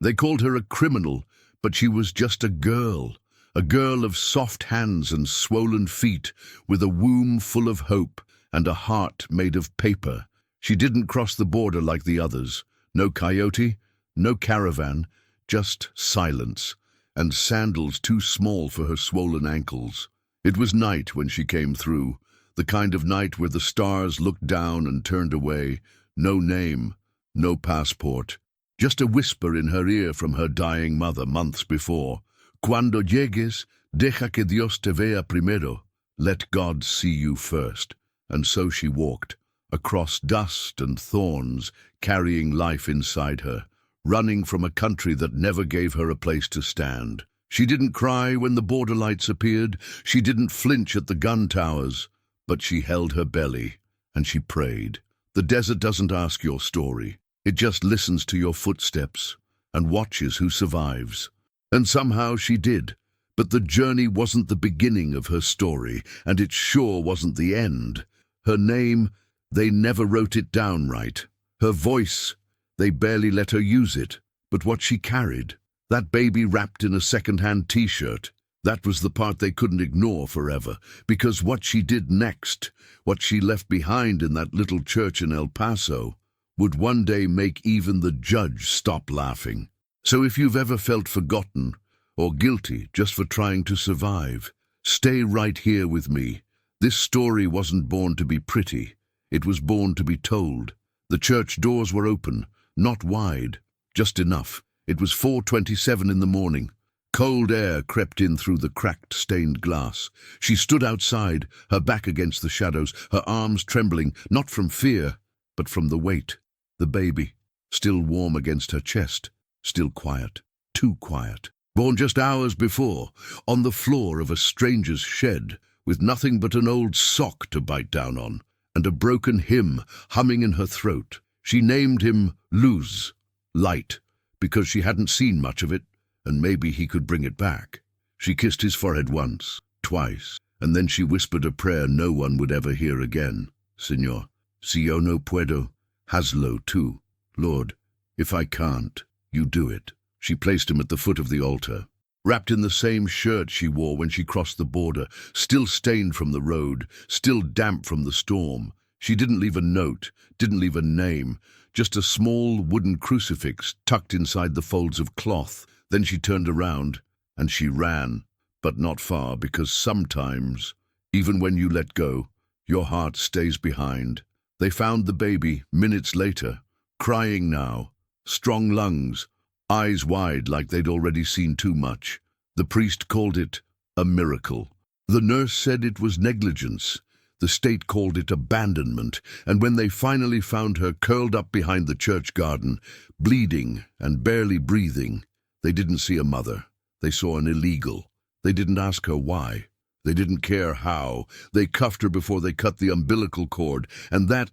They called her a criminal, but she was just a girl of soft hands and swollen feet, with a womb full of hope and a heart made of paper. She didn't cross the border like the others. No coyote, no caravan, just silence, and sandals too small for her swollen ankles. It was night when she came through, the kind of night where the stars looked down and turned away. No name, no passport, just a whisper in her ear from her dying mother months before. Cuando llegues, deja que Dios te vea primero. Let God see you first. And so she walked, across dust and thorns, carrying life inside her, running from a country that never gave her a place to stand. She didn't cry when the border lights appeared. She didn't flinch at the gun towers. But she held her belly, and she prayed. The desert doesn't ask your story. It just listens to your footsteps and watches who survives. And somehow she did. But the journey wasn't the beginning of her story, and it sure wasn't the end. Her name, they never wrote it down right. Her voice, they barely let her use it. But what she carried, that baby wrapped in a second-hand t-shirt, that was the part they couldn't ignore forever, because what she did next, what she left behind in that little church in El Paso, would one day make even the judge stop laughing. So if you've ever felt forgotten or guilty just for trying to survive, stay right here with me. This story wasn't born to be pretty. It was born to be told. The church doors were open, not wide, just enough. It was 4:27 in the morning. Cold air crept in through the cracked, stained glass. She stood outside, her back against the shadows, her arms trembling, not from fear, but from the weight. The baby, still warm against her chest, still quiet, too quiet. Born just hours before, on the floor of a stranger's shed, with nothing but an old sock to bite down on, and a broken hymn humming in her throat. She named him Luz, light, because she hadn't seen much of it, and maybe he could bring it back. She kissed his forehead once, twice, and then she whispered a prayer no one would ever hear again. Señor, si yo no puedo, hazlo tú. Lord, if I can't, you do it. She placed him at the foot of the altar, wrapped in the same shirt she wore when she crossed the border, still stained from the road, still damp from the storm. She didn't leave a note, didn't leave a name, just a small wooden crucifix tucked inside the folds of cloth. Then she turned around, and she ran, but not far, because sometimes, even when you let go, your heart stays behind. They found the baby minutes later, crying now, strong lungs, eyes wide like they'd already seen too much. The priest called it a miracle. The nurse said it was negligence. The state called it abandonment, and when they finally found her curled up behind the church garden, bleeding and barely breathing, they didn't see a mother. They saw an illegal. They didn't ask her why. They didn't care how. They cuffed her before they cut the umbilical cord, and that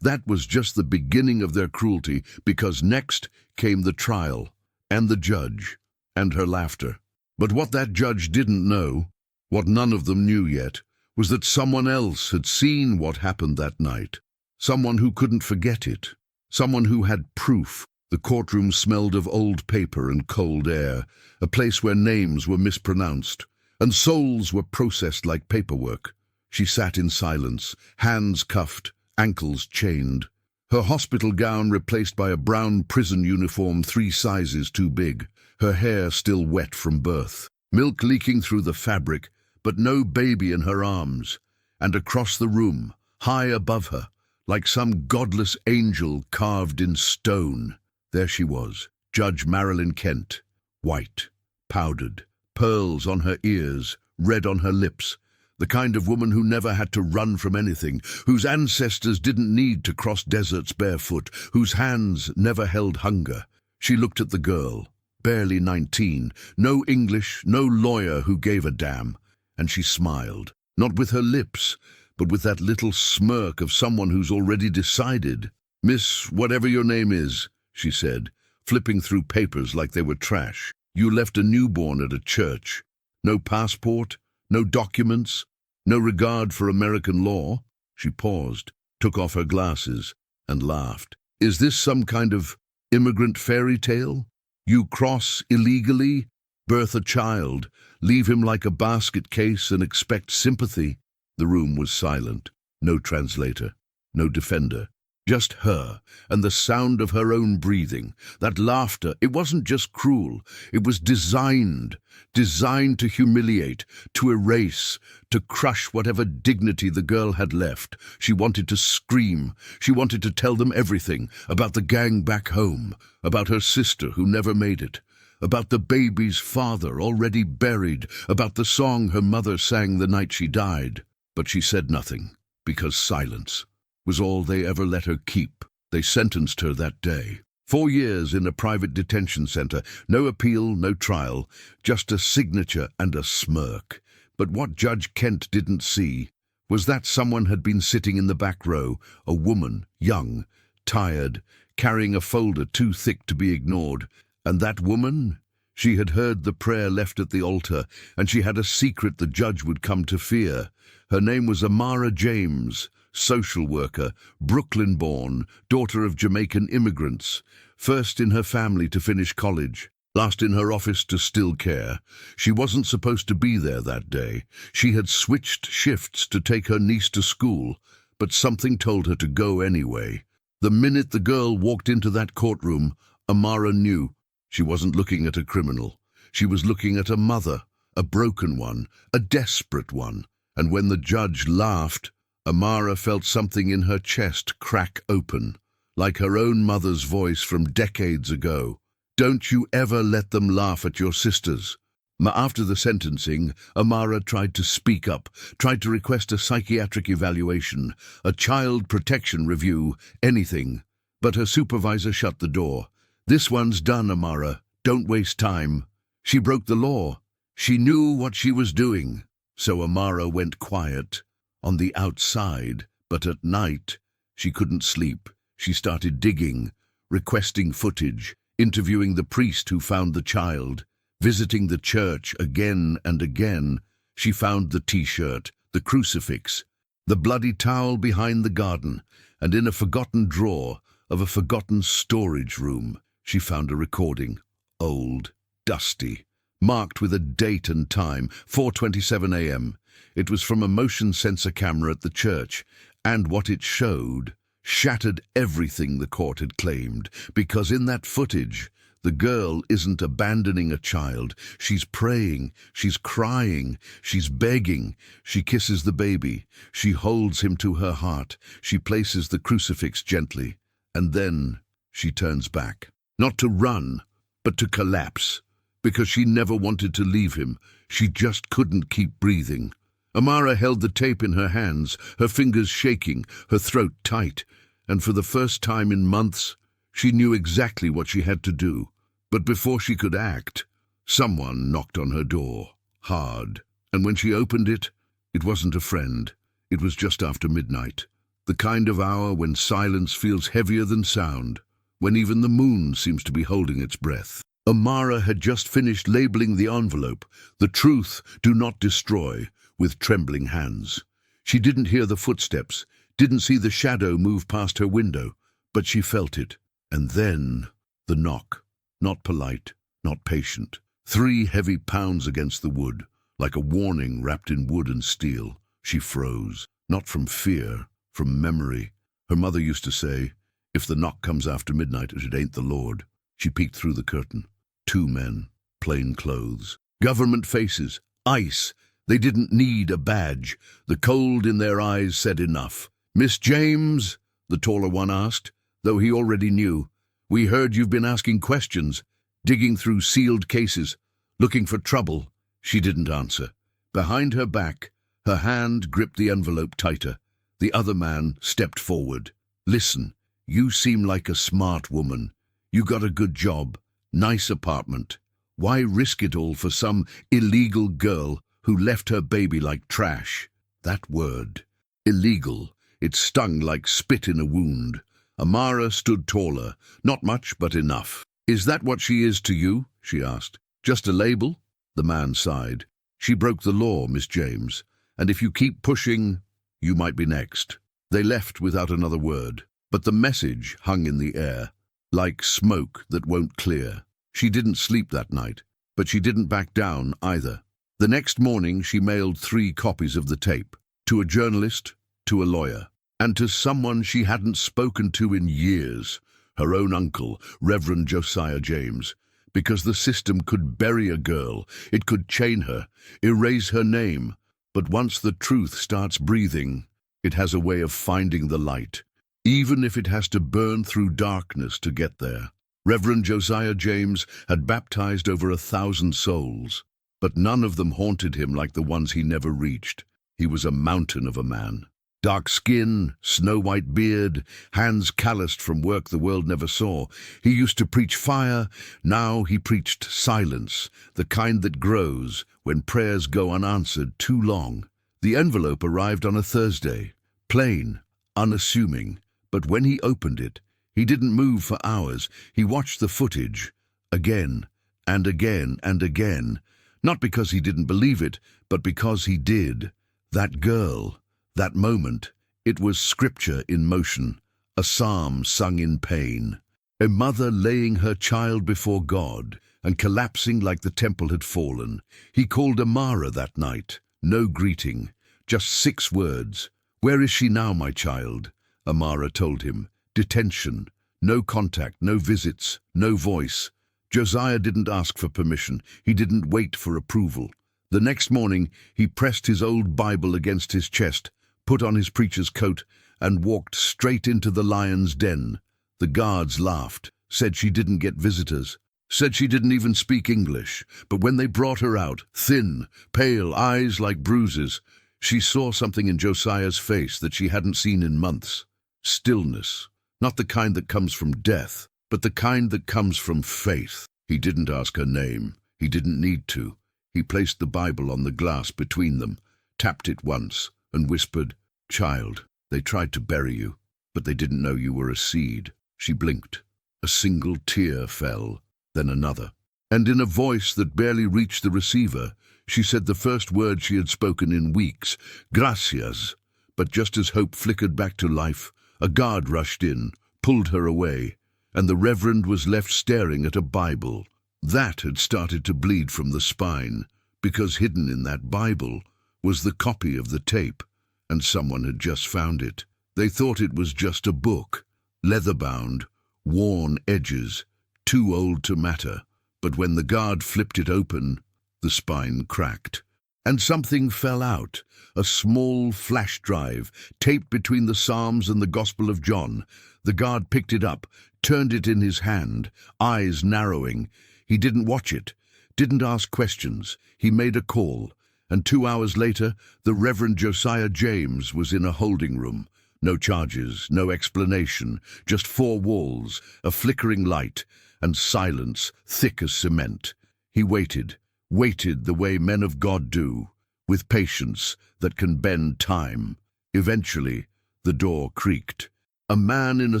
was just the beginning of their cruelty, because next came the trial, and the judge, and her laughter. But what that judge didn't know, what none of them knew yet, was that someone else had seen what happened that night. Someone who couldn't forget it. Someone who had proof. The courtroom smelled of old paper and cold air, a place where names were mispronounced, and souls were processed like paperwork. She sat in silence, hands cuffed, ankles chained. Her hospital gown replaced by a brown prison uniform 3 sizes too big, her hair still wet from birth, milk leaking through the fabric, but no baby in her arms. And across the room, high above her, like some godless angel carved in stone, there she was, Judge Marilyn Kent, white, powdered, pearls on her ears, red on her lips, the kind of woman who never had to run from anything, whose ancestors didn't need to cross deserts barefoot, whose hands never held hunger. She looked at the girl, barely 19, no English, no lawyer who gave a damn, and she smiled, not with her lips, but with that little smirk of someone who's already decided. Miss, whatever your name is, she said, flipping through papers like they were trash. You left a newborn at a church. No passport, no documents, no regard for American law. She paused, took off her glasses, and laughed. Is this some kind of immigrant fairy tale? You cross illegally, birth a child, leave him like a basket case and expect sympathy. The room was silent. No translator, no defender. Just her, and the sound of her own breathing. That laughter, it wasn't just cruel. It was designed to humiliate, to erase, to crush whatever dignity the girl had left. She wanted to scream. She wanted to tell them everything, about the gang back home, about her sister who never made it, about the baby's father already buried, about the song her mother sang the night she died. But she said nothing, because silence was all they ever let her keep. They sentenced her that day. 4 years in a private detention center. No appeal, no trial, just a signature and a smirk. But what Judge Kent didn't see was that someone had been sitting in the back row, a woman, young, tired, carrying a folder too thick to be ignored. And that woman? She had heard the prayer left at the altar, and she had a secret the judge would come to fear. Her name was Amara James, social worker, Brooklyn-born, daughter of Jamaican immigrants, first in her family to finish college, last in her office to still care. She wasn't supposed to be there that day. She had switched shifts to take her niece to school, but something told her to go anyway. The minute the girl walked into that courtroom, Amara knew. She wasn't looking at a criminal. She was looking at a mother, a broken one, a desperate one. And when the judge laughed, Amara felt something in her chest crack open, like her own mother's voice from decades ago. Don't you ever let them laugh at your sisters. After the sentencing, Amara tried to speak up, tried to request a psychiatric evaluation, a child protection review, anything. But her supervisor shut the door. This one's done, Amara. Don't waste time. She broke the law. She knew what she was doing. So Amara went quiet. On the outside, but at night, she couldn't sleep. She started digging, requesting footage, interviewing the priest who found the child, visiting the church again and again. She found the T-shirt, the crucifix, the bloody towel behind the garden, and in a forgotten drawer of a forgotten storage room, she found a recording, old, dusty, marked with a date and time, 4:27 a.m. It was from a motion sensor camera at the church, and what it showed shattered everything the court had claimed, because in that footage, the girl isn't abandoning a child. She's praying, she's crying, she's begging. She kisses the baby, she holds him to her heart, she places the crucifix gently, and then she turns back. Not to run, but to collapse, because she never wanted to leave him. She just couldn't keep breathing. Amara held the tape in her hands, her fingers shaking, her throat tight, and for the first time in months, she knew exactly what she had to do. But before she could act, someone knocked on her door, hard, and when she opened it, it wasn't a friend. It was just after midnight, the kind of hour when silence feels heavier than sound, when even the moon seems to be holding its breath. Amara had just finished labeling the envelope, "The truth, do not destroy," with trembling hands. She didn't hear the footsteps, didn't see the shadow move past her window, but she felt it. And then the knock, not polite, not patient. 3 heavy pounds against the wood, like a warning wrapped in wood and steel. She froze, not from fear, from memory. Her mother used to say, "If the knock comes after midnight, it ain't the Lord." She peeked through the curtain. 2 men, plain clothes, government faces, ice. They didn't need a badge. The cold in their eyes said enough. "Miss James?" the taller one asked, though he already knew. "We heard you've been asking questions, digging through sealed cases, looking for trouble." She didn't answer. Behind her back, her hand gripped the envelope tighter. The other man stepped forward. "Listen, you seem like a smart woman. You got a good job, nice apartment. Why risk it all for some illegal girl who left her baby like trash?" That word, illegal, it stung like spit in a wound. Amara stood taller, not much but enough. "Is that what she is to you?" she asked. "Just a label?" The man sighed. "She broke the law, Miss James, and if you keep pushing, you might be next." They left without another word, but the message hung in the air, like smoke that won't clear. She didn't sleep that night, but she didn't back down either. The next morning, she mailed 3 copies of the tape, to a journalist, to a lawyer, and to someone she hadn't spoken to in years, her own uncle, Reverend Josiah James, because the system could bury a girl, it could chain her, erase her name, but once the truth starts breathing, it has a way of finding the light, even if it has to burn through darkness to get there. Reverend Josiah James had baptized over 1,000 souls, but none of them haunted him like the ones he never reached. He was a mountain of a man. Dark skin, snow-white beard, hands calloused from work the world never saw. He used to preach fire, now he preached silence, the kind that grows when prayers go unanswered too long. The envelope arrived on a Thursday, plain, unassuming, but when he opened it, he didn't move for hours. He watched the footage, again and again and again, not because he didn't believe it, but because he did. That girl, that moment, it was scripture in motion, a psalm sung in pain. A mother laying her child before God and collapsing like the temple had fallen. He called Amara that night, no greeting, just 6 words. "Where is she now, my child?" Amara told him. Detention, no contact, no visits, no voice. Josiah didn't ask for permission. He didn't wait for approval. The next morning, he pressed his old Bible against his chest, put on his preacher's coat, and walked straight into the lion's den. The guards laughed, said she didn't get visitors, said she didn't even speak English. But when they brought her out, thin, pale, eyes like bruises, she saw something in Josiah's face that she hadn't seen in months. Stillness, not the kind that comes from death, but the kind that comes from faith. He didn't ask her name. He didn't need to. He placed the Bible on the glass between them, tapped it once, and whispered, "Child, they tried to bury you, but they didn't know you were a seed." She blinked. A single tear fell, then another. And in a voice that barely reached the receiver, she said the first word she had spoken in weeks, "Gracias." But just as hope flickered back to life, a guard rushed in, pulled her away, and the Reverend was left staring at a Bible. That had started to bleed from the spine, because hidden in that Bible was the copy of the tape, and someone had just found it. They thought it was just a book, leather-bound, worn edges, too old to matter. But when the guard flipped it open, the spine cracked, and something fell out, a small flash drive, taped between the Psalms and the Gospel of John. The guard picked it up, turned it in his hand, eyes narrowing. He didn't watch it, didn't ask questions. He made a call, and 2 hours later, the Reverend Josiah James was in a holding room. No charges, no explanation, just 4 walls, a flickering light, and silence thick as cement. He waited the way men of God do, with patience that can bend time. Eventually, the door creaked. A man in a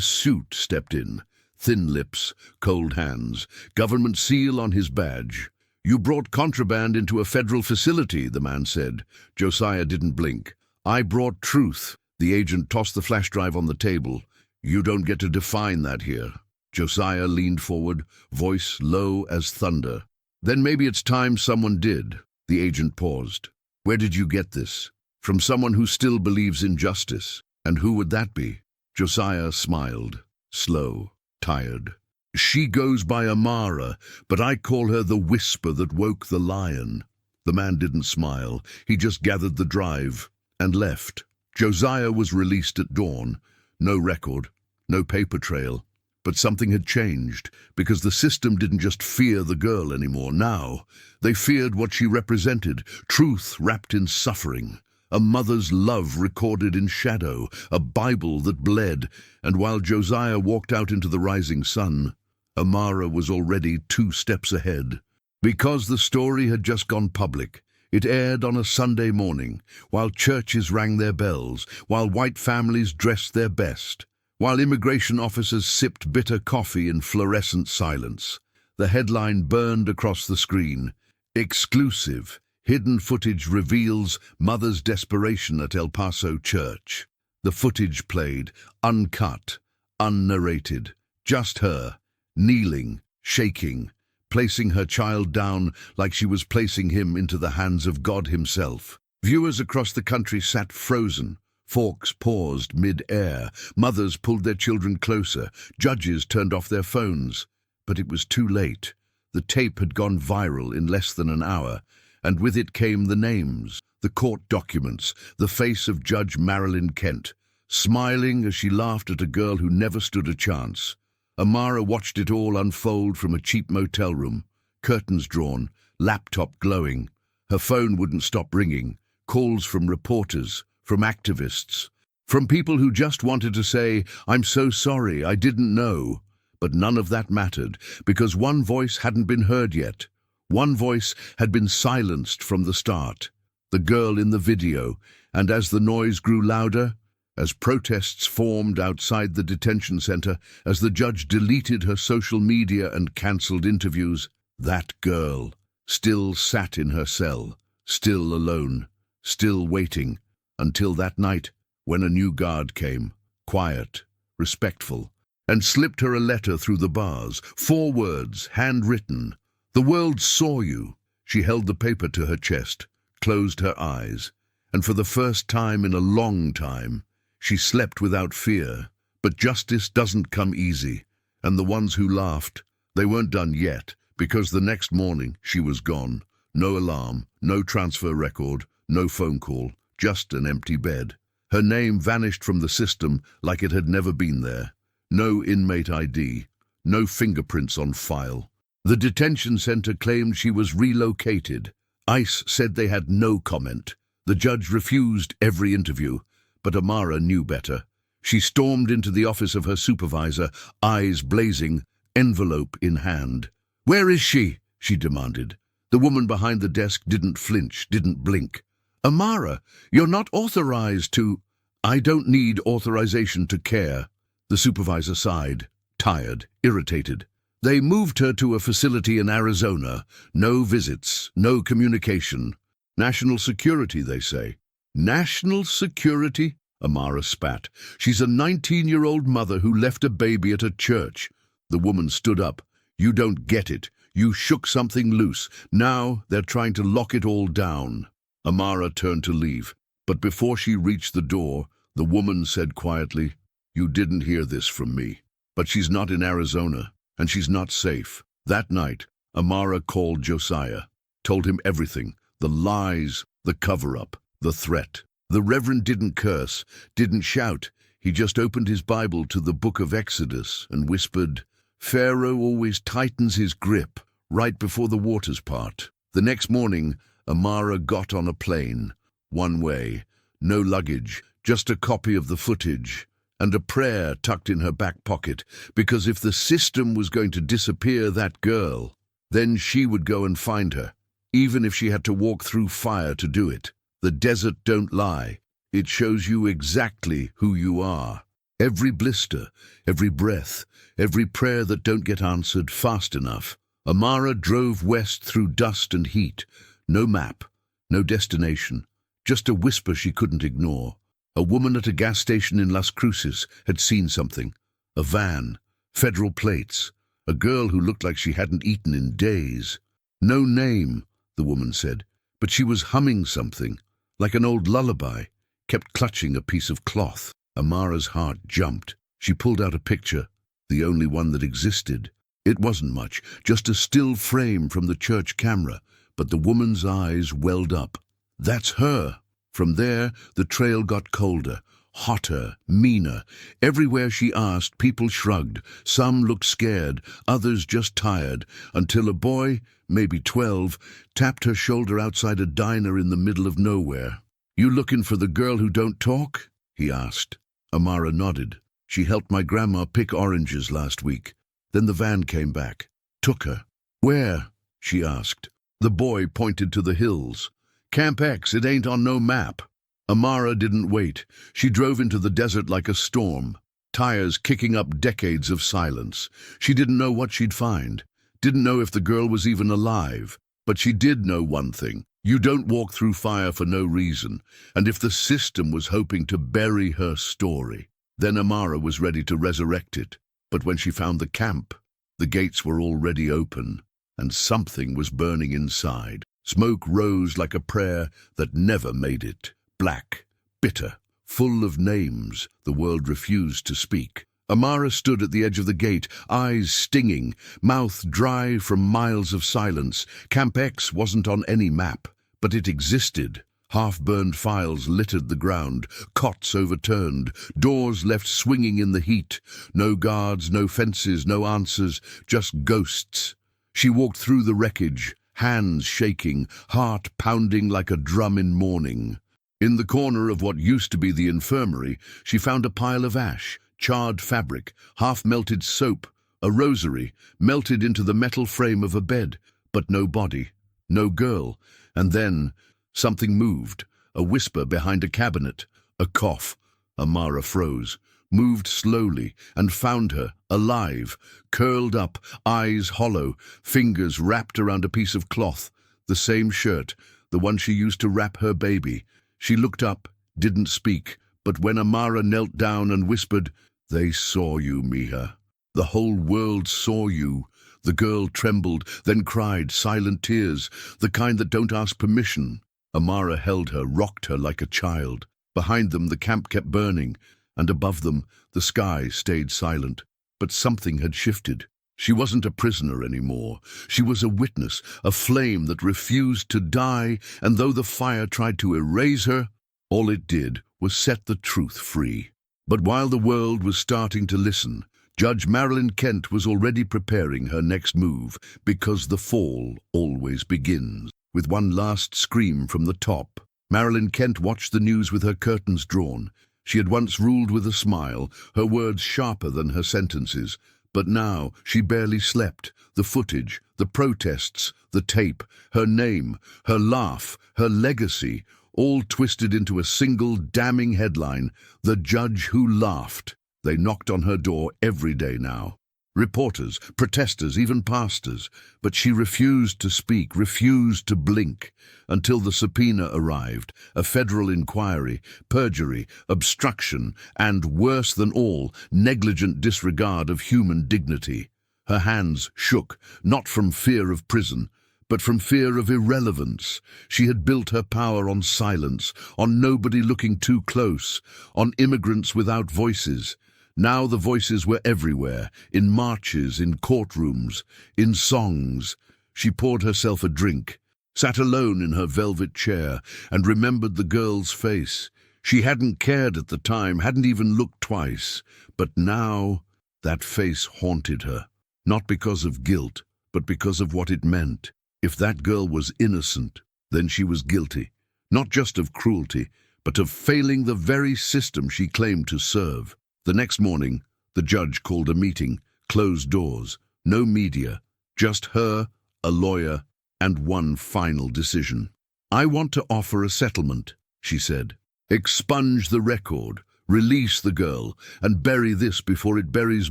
suit stepped in, thin lips, cold hands, government seal on his badge. "You brought contraband into a federal facility," the man said. Josiah didn't blink. "I brought truth." The agent tossed the flash drive on the table. "You don't get to define that here." Josiah leaned forward, voice low as thunder. "Then maybe it's time someone did." The agent paused. "Where did you get this?" "From someone who still believes in justice." "And who would that be?" Josiah smiled, slow, tired. "She goes by Amara, but I call her the whisper that woke the lion." The man didn't smile. He just gathered the drive and left. Josiah was released at dawn. No record, no paper trail. But something had changed, because the system didn't just fear the girl anymore. Now, they feared what she represented, truth wrapped in suffering. A mother's love recorded in shadow, a Bible that bled, and while Josiah walked out into the rising sun, Amara was already 2 steps ahead. Because the story had just gone public, it aired on a Sunday morning, while churches rang their bells, while white families dressed their best, while immigration officers sipped bitter coffee in fluorescent silence. The headline burned across the screen, "Exclusive. Hidden footage reveals mother's desperation at El Paso church." The footage played, uncut, unnarrated. Just her, kneeling, shaking, placing her child down like she was placing him into the hands of God himself. Viewers across the country sat frozen. Forks paused mid-air. Mothers pulled their children closer. Judges turned off their phones. But it was too late. The tape had gone viral in less than an hour, and with it came the names, the court documents, the face of Judge Marilyn Kent, smiling as she laughed at a girl who never stood a chance. Amara watched it all unfold from a cheap motel room, curtains drawn, laptop glowing. Her phone wouldn't stop ringing. Calls from reporters, from activists, from people who just wanted to say, "I'm so sorry, I didn't know." But none of that mattered, because one voice hadn't been heard yet. One voice had been silenced from the start. The girl in the video, and as the noise grew louder, as protests formed outside the detention center, as the judge deleted her social media and cancelled interviews, that girl still sat in her cell, still alone, still waiting, until that night when a new guard came, quiet, respectful, and slipped her a letter through the bars, 4 words, handwritten. "The world saw you." She held the paper to her chest, closed her eyes, and for the first time in a long time, she slept without fear. But justice doesn't come easy, and the ones who laughed, they weren't done yet, because the next morning she was gone. No alarm, no transfer record, no phone call, just an empty bed. Her name vanished from the system like it had never been there. No inmate ID, no fingerprints on file. The detention center claimed she was relocated. ICE said they had no comment. The judge refused every interview, but Amara knew better. She stormed into the office of her supervisor, eyes blazing, envelope in hand. "Where is she?" she demanded. The woman behind the desk didn't flinch, didn't blink. "Amara, you're not authorized to—" "I don't need authorization to care." The supervisor sighed, tired, irritated. "They moved her to a facility in Arizona. No visits, no communication. National security, they say." "National security?" Amara spat. "She's a 19-year-old mother who left a baby at a church." The woman stood up. "You don't get it. You shook something loose. Now they're trying to lock it all down." Amara turned to leave, but before she reached the door, the woman said quietly, "You didn't hear this from me. But she's not in Arizona, and she's not safe." That night, Amara called Josiah, told him everything, the lies, the cover-up, the threat. The Reverend didn't curse, didn't shout. He just opened his Bible to the book of Exodus and whispered, "Pharaoh always tightens his grip right before the waters part." The next morning, Amara got on a plane, one way, no luggage, just a copy of the footage, and a prayer tucked in her back pocket, because if the system was going to disappear that girl, then she would go and find her, even if she had to walk through fire to do it. The desert don't lie. It shows you exactly who you are. Every blister, every breath, every prayer that don't get answered fast enough. Amara drove west through dust and heat. No map, no destination, just a whisper she couldn't ignore. A woman at a gas station in Las Cruces had seen something. A van, federal plates, a girl who looked like she hadn't eaten in days. No name, the woman said, but she was humming something, like an old lullaby, kept clutching a piece of cloth. Amara's heart jumped. She pulled out a picture, the only one that existed. It wasn't much, just a still frame from the church camera, but the woman's eyes welled up. That's her. From there, the trail got colder, hotter, meaner. Everywhere she asked, people shrugged. Some looked scared, others just tired, until a boy, maybe 12, tapped her shoulder outside a diner in the middle of nowhere. "You looking for the girl who don't talk?" he asked. Amara nodded. "She helped my grandma pick oranges last week. Then the van came back. Took her." "Where?" she asked. The boy pointed to the hills. "Camp X, it ain't on no map." Amara didn't wait. She drove into the desert like a storm, tires kicking up decades of silence. She didn't know what she'd find, didn't know if the girl was even alive. But she did know one thing. You don't walk through fire for no reason. And if the system was hoping to bury her story, then Amara was ready to resurrect it. But when she found the camp, the gates were already open. and something was burning inside. Smoke rose like a prayer that never made it. Black, bitter, full of names the world refused to speak. Amara stood at the edge of the gate, eyes stinging, mouth dry from miles of silence. Camp X wasn't on any map, but it existed. Half-burned files littered the ground, cots overturned, doors left swinging in the heat. No guards, no fences, no answers, just ghosts. She walked through the wreckage, hands shaking, heart pounding like a drum in mourning. In the corner of what used to be the infirmary, she found a pile of ash, charred fabric, half-melted soap, a rosary, melted into the metal frame of a bed, but no body, no girl. And then something moved, a whisper behind a cabinet, a cough. Amara froze, moved slowly, and found her, alive, curled up, eyes hollow, fingers wrapped around a piece of cloth, the same shirt, the one she used to wrap her baby. She looked up, didn't speak, but when Amara knelt down and whispered, "They saw you, Miha. The whole world saw you." The girl trembled, then cried, silent tears, the kind that don't ask permission. Amara held her, rocked her like a child. Behind them, the camp kept burning, and above them, the sky stayed silent. But something had shifted. She wasn't a prisoner anymore. She was a witness, a flame that refused to die, and though the fire tried to erase her, all it did was set the truth free. But while the world was starting to listen, Judge Marilyn Kent was already preparing her next move, because the fall always begins with one last scream from the top. Marilyn Kent watched the news with her curtains drawn. She had once ruled with a smile, her words sharper than her sentences, but now she barely slept. The footage, the protests, the tape, her name, her laugh, her legacy, all twisted into a single damning headline: "The Judge Who Laughed." They knocked on her door every day now. Reporters, protesters, even pastors. But she refused to speak, refused to blink, until the subpoena arrived, a federal inquiry, perjury, obstruction, and, worse than all, negligent disregard of human dignity. Her hands shook, not from fear of prison, but from fear of irrelevance. She had built her power on silence, on nobody looking too close, on immigrants without voices. Now the voices were everywhere, in marches, in courtrooms, in songs. She poured herself a drink, sat alone in her velvet chair, and remembered the girl's face. She hadn't cared at the time, hadn't even looked twice. But now that face haunted her, not because of guilt, but because of what it meant. If that girl was innocent, then she was guilty, not just of cruelty, but of failing the very system she claimed to serve. The next morning, the judge called a meeting, closed doors, no media, just her, a lawyer, and one final decision. "I want to offer a settlement," she said. "Expunge the record, release the girl, and bury this before it buries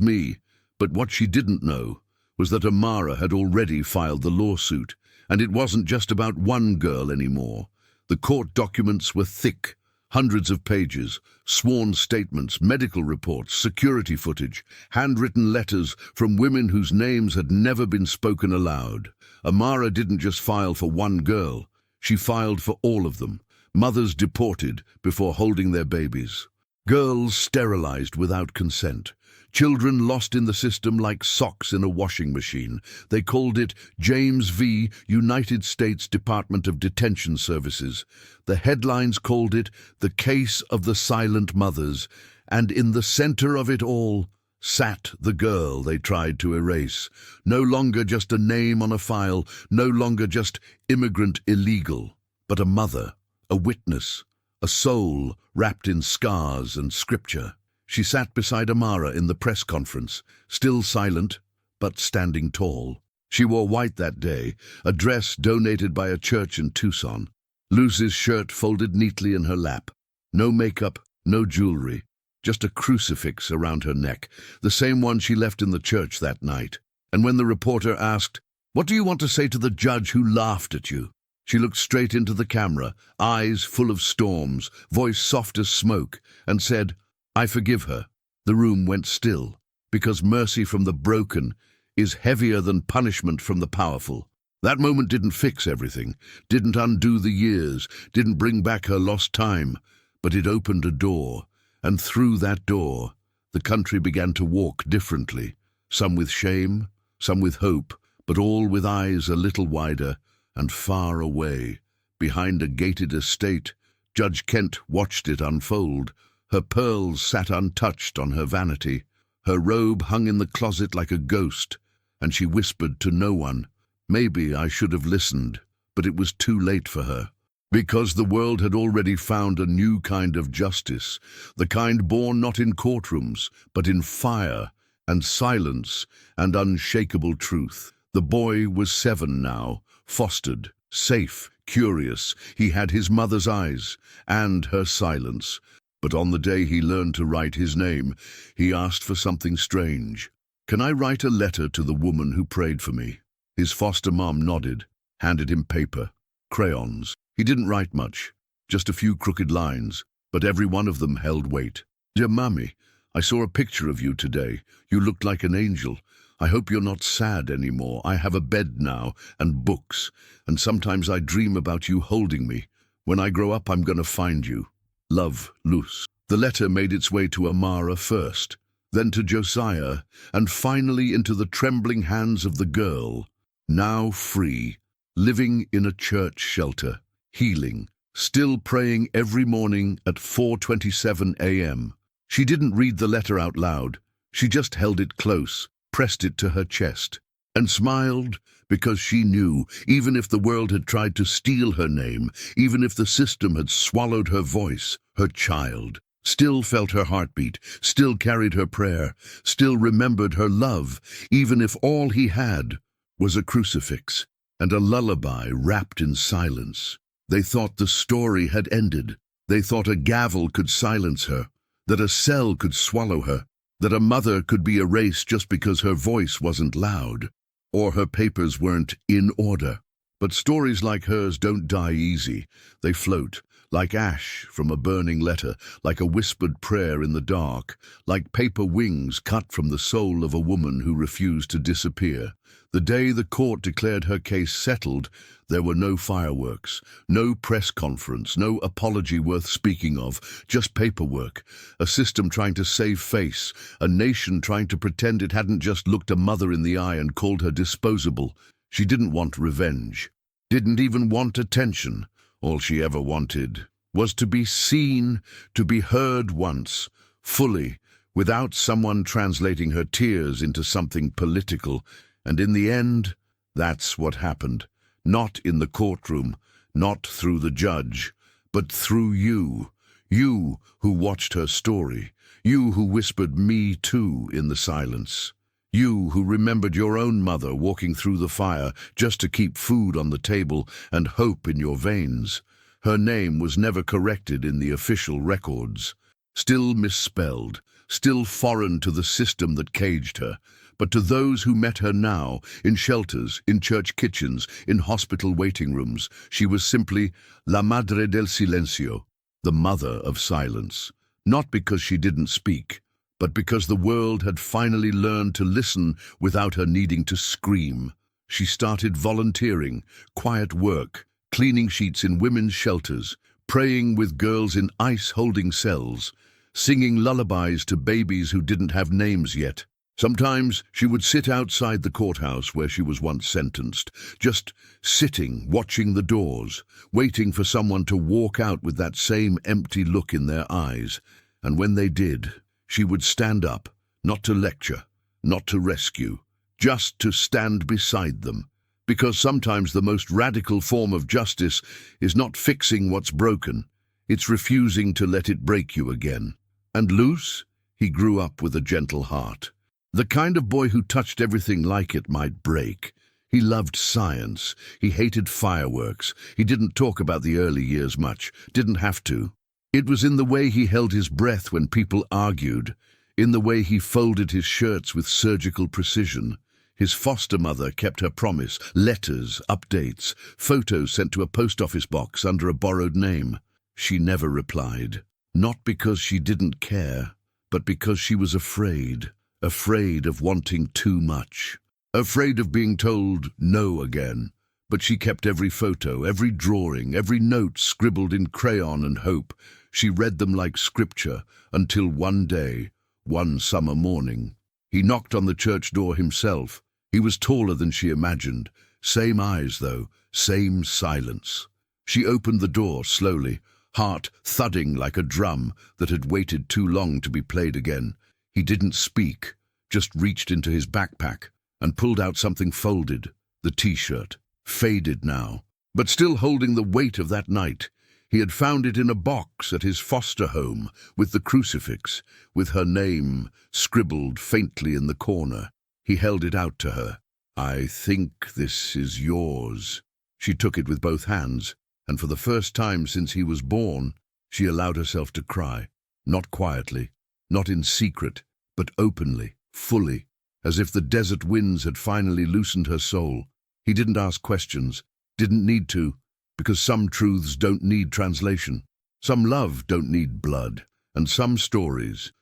me." But what she didn't know was that Amara had already filed the lawsuit, and it wasn't just about one girl anymore. The court documents were thick, hundreds of pages, sworn statements, medical reports, security footage, handwritten letters from women whose names had never been spoken aloud. Amara didn't just file for one girl, she filed for all of them. Mothers deported before holding their babies. Girls sterilized without consent. Children lost in the system like socks in a washing machine. They called it James v. United States Department of Detention Services. The headlines called it the case of the silent mothers, and in the center of it all sat the girl they tried to erase. No longer just a name on a file, no longer just immigrant illegal, but a mother, a witness, a soul wrapped in scars and scripture. She sat beside Amara in the press conference, still silent, but standing tall. She wore white that day, a dress donated by a church in Tucson. Luz's shirt folded neatly in her lap. No makeup, no jewelry, just a crucifix around her neck, the same one she left in the church that night. And when the reporter asked, "What do you want to say to the judge who laughed at you?" she looked straight into the camera, eyes full of storms, voice soft as smoke, and said, "I forgive her." The room went still, because mercy from the broken is heavier than punishment from the powerful. That moment didn't fix everything, didn't undo the years, didn't bring back her lost time, but it opened a door, and through that door, the country began to walk differently, some with shame, some with hope, but all with eyes a little wider and far away. Behind a gated estate, Judge Kent watched it unfold. Her pearls sat untouched on her vanity. Her robe hung in the closet like a ghost, and she whispered to no one. Maybe I should have listened, but it was too late for her. Because the world had already found a new kind of justice, the kind born not in courtrooms, but in fire and silence and unshakable truth. The boy was 7 now, fostered, safe, curious. He had his mother's eyes and her silence. But on the day he learned to write his name, he asked for something strange. "Can I write a letter to the woman who prayed for me?" His foster mom nodded, handed him paper, crayons. He didn't write much, just a few crooked lines, but every one of them held weight. "Dear Mummy, I saw a picture of you today. You looked like an angel. I hope you're not sad anymore. I have a bed now and books, and sometimes I dream about you holding me. When I grow up, I'm going to find you. Love, Luce." The letter made its way to Amara first, then to Josiah, and finally into the trembling hands of the girl, now free, living in a church shelter, healing, still praying every morning at 4:27 a.m. She didn't read the letter out loud. She just held it close, pressed it to her chest, and smiled because she knew, even if the world had tried to steal her name, even if the system had swallowed her voice, her child still felt her heartbeat, still carried her prayer, still remembered her love, even if all he had was a crucifix and a lullaby wrapped in silence. They thought the story had ended. They thought a gavel could silence her, that a cell could swallow her, that a mother could be erased just because her voice wasn't loud, or her papers weren't in order. But stories like hers don't die easy. They float, like ash from a burning letter, like a whispered prayer in the dark, like paper wings cut from the soul of a woman who refused to disappear. The day the court declared her case settled, there were no fireworks, no press conference, no apology worth speaking of, just paperwork, a system trying to save face, a nation trying to pretend it hadn't just looked a mother in the eye and called her disposable. She didn't want revenge, didn't even want attention. All she ever wanted was to be seen, to be heard once, fully, without someone translating her tears into something political. And in the end, that's what happened. Not in the courtroom, not through the judge, but through you. You who watched her story. You who whispered "me too" in the silence. You who remembered your own mother walking through the fire just to keep food on the table and hope in your veins. Her name was never corrected in the official records. Still misspelled, still foreign to the system that caged her. But to those who met her now, in shelters, in church kitchens, in hospital waiting rooms, she was simply La Madre del Silencio, the mother of silence. Not because she didn't speak, but because the world had finally learned to listen without her needing to scream. She started volunteering, quiet work, cleaning sheets in women's shelters, praying with girls in ice-holding cells, singing lullabies to babies who didn't have names yet. Sometimes she would sit outside the courthouse where she was once sentenced, just sitting, watching the doors, waiting for someone to walk out with that same empty look in their eyes. And when they did, she would stand up, not to lecture, not to rescue, just to stand beside them. Because sometimes the most radical form of justice is not fixing what's broken, it's refusing to let it break you again. And Luce, he grew up with a gentle heart. The kind of boy who touched everything like it might break. He loved science. He hated fireworks. He didn't talk about the early years much, didn't have to. It was in the way he held his breath when people argued, in the way he folded his shirts with surgical precision. His foster mother kept her promise, letters, updates, photos sent to a post office box under a borrowed name. She never replied, not because she didn't care, but because she was afraid of wanting too much. afraid of being told no again. But she kept every photo, every drawing, every note scribbled in crayon and hope. She read them like scripture until one day, one summer morning, he knocked on the church door himself. He was taller than she imagined. Same eyes, though, same silence. She opened the door slowly, heart thudding like a drum that had waited too long to be played again. He didn't speak, just reached into his backpack and pulled out something folded, the T-shirt, faded now, but still holding the weight of that night. He had found it in a box at his foster home, with the crucifix, with her name scribbled faintly in the corner. He held it out to her. "I think this is yours." She took it with both hands, and for the first time since he was born, she allowed herself to cry. Not quietly, not in secret, but openly, fully, as if the desert winds had finally loosened her soul. He didn't ask questions, didn't need to, because some truths don't need translation. Some love don't need blood. And some stories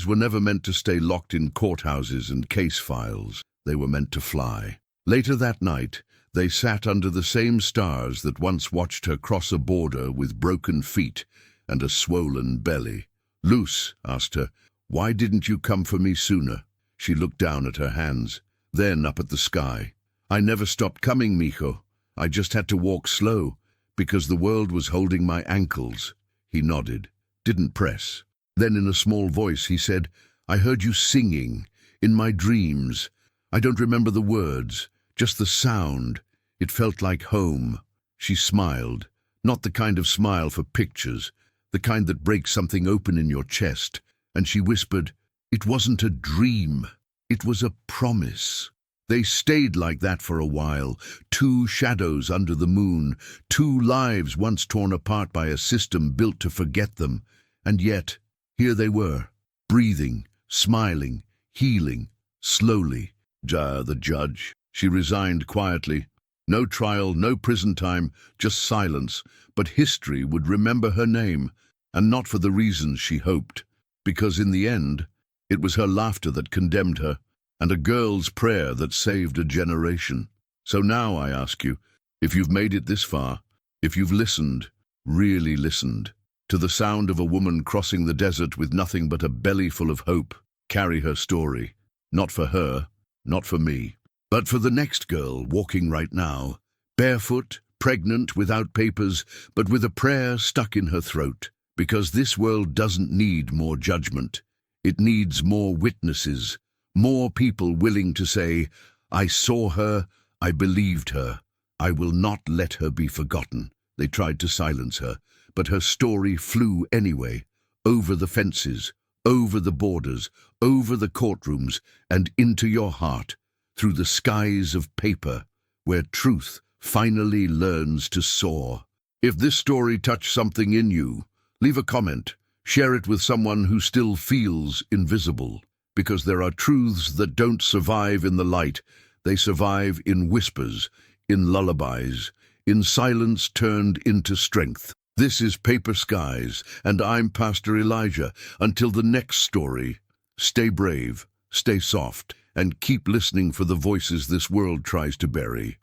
were never meant to stay locked in courthouses and case files. They were meant to fly. Later that night, they sat under the same stars that once watched her cross a border with broken feet and a swollen belly. "Luce," asked her, "why didn't you come for me sooner?" She looked down at her hands, then up at the sky. "I never stopped coming, mijo. I just had to walk slow, because the world was holding my ankles." He nodded, didn't press. Then in a small voice he said, "I heard you singing, in my dreams. I don't remember the words, just the sound. It felt like home." She smiled, not the kind of smile for pictures, the kind that breaks something open in your chest, and she whispered, "It wasn't a dream, it was a promise." They stayed like that for a while, two shadows under the moon, two lives once torn apart by a system built to forget them. And yet, here they were, breathing, smiling, healing, slowly. The judge. She resigned quietly. No trial, no prison time, just silence. But history would remember her name, and not for the reasons she hoped. Because in the end, it was her laughter that condemned her, and a girl's prayer that saved a generation. So now I ask you, if you've made it this far, if you've listened, really listened, to the sound of a woman crossing the desert with nothing but a belly full of hope, carry her story. Not for her, not for me, but for the next girl walking right now, barefoot, pregnant, without papers, but with a prayer stuck in her throat. Because this world doesn't need more judgment. It needs more witnesses, more people willing to say, "I saw her, I believed her, I will not let her be forgotten." They tried to silence her, but her story flew anyway, over the fences, over the borders, over the courtrooms, and into your heart, through the skies of paper, where truth finally learns to soar. If this story touched something in you, leave a comment, share it with someone who still feels invisible. Because there are truths that don't survive in the light. They survive in whispers, in lullabies, in silence turned into strength. This is Paper Skies, and I'm Pastor Elijah. Until the next story, stay brave, stay soft, and keep listening for the voices this world tries to bury.